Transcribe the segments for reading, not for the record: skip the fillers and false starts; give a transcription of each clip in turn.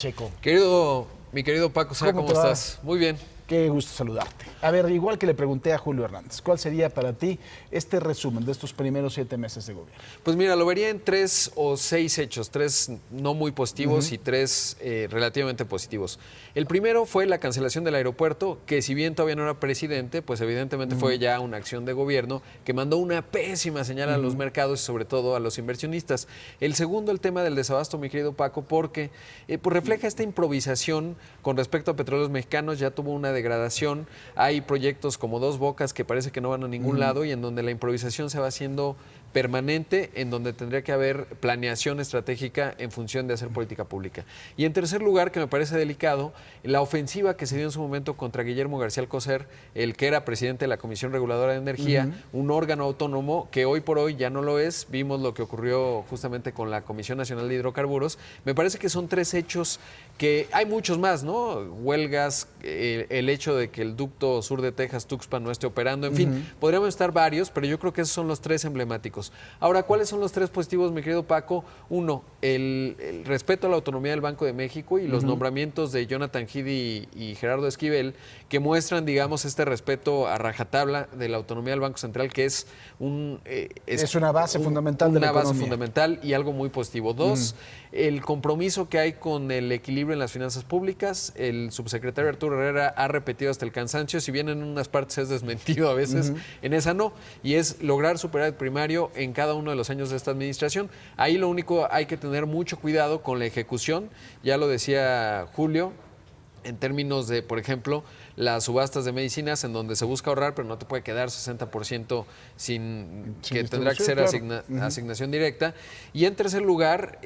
Checo. Mi querido Paco, ¿cómo estás? Muy bien. Qué gusto saludarte. A ver, igual que le pregunté a Julio Hernández, ¿cuál sería para ti este resumen de estos primeros 7 meses de gobierno? Pues mira, lo vería en 3 o 6 hechos, 3 no muy positivos y 3 relativamente positivos. El primero fue la cancelación del aeropuerto, que si bien todavía no era presidente, pues evidentemente fue ya una acción de gobierno que mandó una pésima señal a los mercados y sobre todo a los inversionistas. El segundo, el tema del desabasto, mi querido Paco, porque pues refleja esta improvisación con respecto a Petróleos Mexicanos, ya tuvo una degradación, hay proyectos como Dos Bocas que parece que no van a ningún lado y en donde la improvisación se va haciendo permanente, en donde tendría que haber planeación estratégica en función de hacer política pública. Y en tercer lugar, que me parece delicado, la ofensiva que se dio en su momento contra Guillermo García Alcocer, el que era presidente de la Comisión Reguladora de Energía, un órgano autónomo que hoy por hoy ya no lo es. Vimos lo que ocurrió justamente con la Comisión Nacional de Hidrocarburos. Me parece que son 3 hechos que hay muchos más, ¿no? Huelgas, el hecho de que el ducto sur de Texas, Tuxpan, no esté operando, en fin, podríamos estar varios, pero yo creo que esos son los 3 emblemáticos. Ahora, ¿cuáles son los 3 positivos, mi querido Paco? Uno, el respeto a la autonomía del Banco de México y los nombramientos de Jonathan Heath y Gerardo Esquivel, que muestran, digamos, este respeto a rajatabla de la autonomía del Banco Central, que es una base fundamental de la economía. Una base fundamental y algo muy positivo. 2, el compromiso que hay con el equilibrio en las finanzas públicas. El subsecretario Arturo Herrera ha repetido hasta el cansancio, si bien en unas partes es desmentido a veces, en esa no, y es lograr superar el primario en cada uno de los años de esta administración. Ahí lo único, hay que tener mucho cuidado con la ejecución, ya lo decía Julio, en términos de, por ejemplo, las subastas de medicinas, en donde se busca ahorrar, pero no te puede quedar 60% sin que tendrá que ser asignación directa. Y en tercer lugar,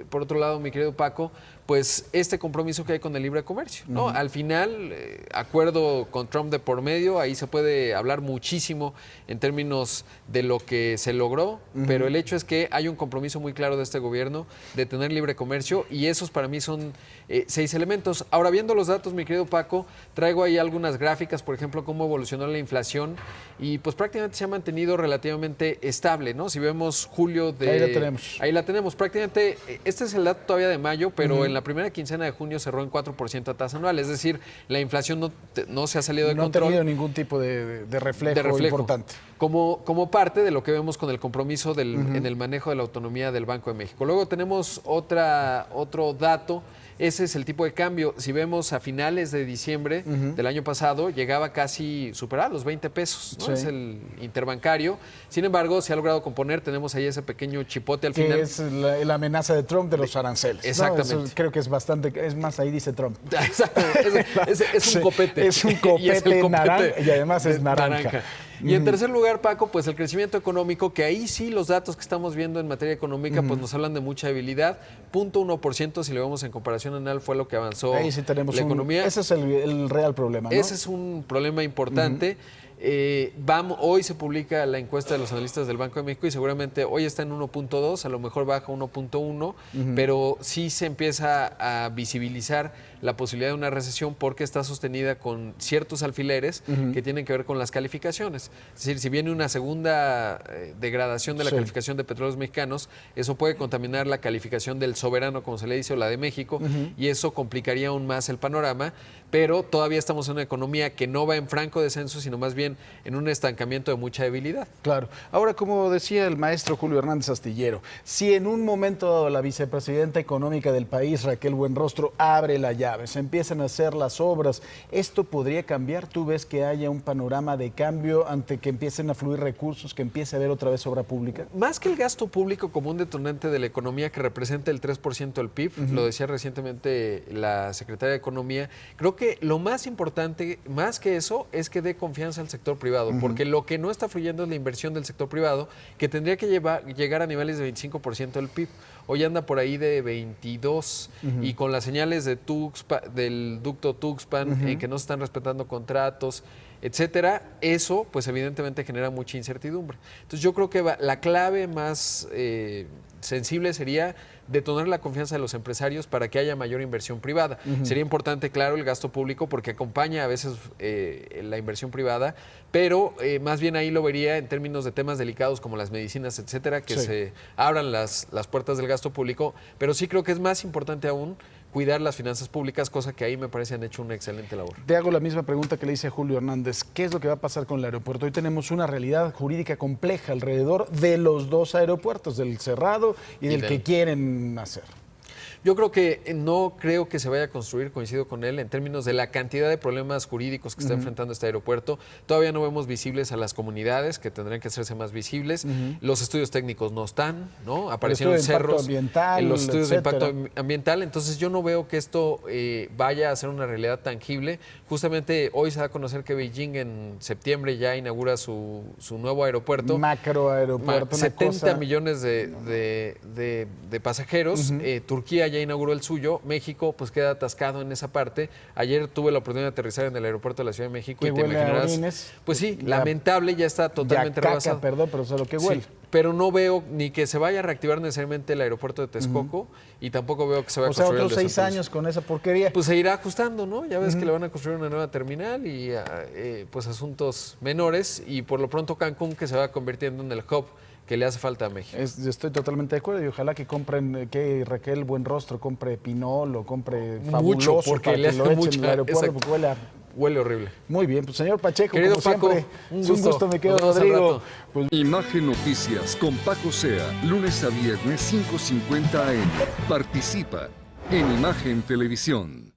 por otro lado, mi querido Paco, pues este compromiso que hay con el libre comercio, ¿no? Al final, acuerdo con Trump de por medio, ahí se puede hablar muchísimo en términos de lo que se logró, pero el hecho es que hay un compromiso muy claro de este gobierno de tener libre comercio y esos para mí son 6 elementos. Ahora, viendo los datos, mi querido Paco, traigo ahí algunas gráficas, por ejemplo, cómo evolucionó la inflación y pues prácticamente se ha mantenido relativamente estable, ¿no? Si vemos julio de... Ahí la tenemos. Ahí la tenemos. Prácticamente, este es el dato todavía de mayo, pero en la primera quincena de junio cerró en 4% a tasa anual. Es decir, la inflación no se ha salido de control. No ha tenido ningún tipo de reflejo importante. Como parte de lo que vemos con el compromiso en el manejo de la autonomía del Banco de México. Luego tenemos otro dato. Ese es el tipo de cambio. Si vemos a finales de diciembre del año pasado, llegaba casi superar los 20 pesos, ¿no? Sí. Es el interbancario. Sin embargo, se ha logrado componer. Tenemos ahí ese pequeño chipote al final. Que es la amenaza de Trump de los aranceles. Exactamente. ¿No? Eso creo que es bastante, es más, ahí dice Trump. Exactamente. Es un copete. Es un copete naranja y además es naranja. Y en tercer lugar, Paco, pues el crecimiento económico, que ahí sí los datos que estamos viendo en materia económica pues nos hablan de mucha debilidad. 0.1%, si lo vemos en comparación anual, fue lo que avanzó ahí sí tenemos la economía. Ese es el real problema, ¿no? Ese es un problema importante. Hoy se publica la encuesta de los analistas del Banco de México y seguramente hoy está en 1.2, a lo mejor baja 1.1, pero sí se empieza a visibilizar la posibilidad de una recesión porque está sostenida con ciertos alfileres que tienen que ver con las calificaciones. Es decir, si viene una segunda degradación de la calificación de Petróleos Mexicanos, eso puede contaminar la calificación del soberano, como se le dice, o la de México, y eso complicaría aún más el panorama, pero todavía estamos en una economía que no va en franco descenso, sino más bien en un estancamiento de mucha debilidad. Claro. Ahora, como decía el maestro Julio Hernández Astillero, si en un momento dado la vicepresidenta económica del país, Raquel Buenrostro, abre la llave, se empiezan a hacer las obras, ¿esto podría cambiar? ¿Tú ves que haya un panorama de cambio ante que empiecen a fluir recursos, que empiece a haber otra vez obra pública? Más que el gasto público como un detonante de la economía que representa el 3% del PIB, lo decía recientemente la secretaria de Economía, creo que lo más importante, más que eso, es que dé confianza al sector privado, porque lo que no está fluyendo es la inversión del sector privado, que tendría que llegar a niveles de 25% del PIB. Hoy anda por ahí de 22 y con las señales de del ducto Tuxpan, que no se están respetando contratos, etcétera, eso pues evidentemente genera mucha incertidumbre. Entonces yo creo que la clave más sensible sería detonar la confianza de los empresarios para que haya mayor inversión privada. Sería importante, claro, el gasto público porque acompaña a veces la inversión privada, pero más bien ahí lo vería en términos de temas delicados como las medicinas, etcétera, que se abran las puertas del gasto público, pero sí creo que es más importante aún cuidar las finanzas públicas, cosa que ahí me parece han hecho una excelente labor. Te hago la misma pregunta que le hice a Julio Hernández. ¿Qué es lo que va a pasar con el aeropuerto? Hoy tenemos una realidad jurídica compleja alrededor de los dos aeropuertos, del cerrado y del que quieren hacer. Yo no creo que se vaya a construir, coincido con él, en términos de la cantidad de problemas jurídicos que está enfrentando este aeropuerto. Todavía no vemos visibles a las comunidades, que tendrán que hacerse más visibles. Los estudios técnicos no están, ¿no? Aparecieron cerros en los estudios de impacto ambiental. Entonces yo no veo que esto vaya a ser una realidad tangible. Justamente hoy se da a conocer que Beijing en septiembre ya inaugura su nuevo aeropuerto. Macroaeropuerto. 70 millones de pasajeros. Turquía ya inauguró el suyo. México pues queda atascado en esa parte. Ayer tuve la oportunidad de aterrizar en el aeropuerto de la Ciudad de México y te imaginarás, pues sí, lamentable, ya está totalmente rebasado. Perdón, pero eso es lo que huele. Sí, pero no veo ni que se vaya a reactivar necesariamente el aeropuerto de Texcoco y tampoco veo que se vaya a construir otros 6 años con esa porquería. Pues se irá ajustando, ¿no? Ya ves que le van a construir una nueva terminal y pues asuntos menores, y por lo pronto Cancún, que se va convirtiendo en el hub que le hace falta a México. Estoy totalmente de acuerdo, y ojalá que compren, que Raquel Buenrostro compre Pinol o compre Fabuloso, mucho, porque para le que lo hace echen mucha, en el aeropuerto, porque huele horrible. Muy bien, pues señor Pacheco, querido como Paco, siempre, un gusto, me quedo, Rodrigo. Pues... Imagen Noticias con Paco Sea, lunes a viernes 5:50 AM. Participa en Imagen Televisión.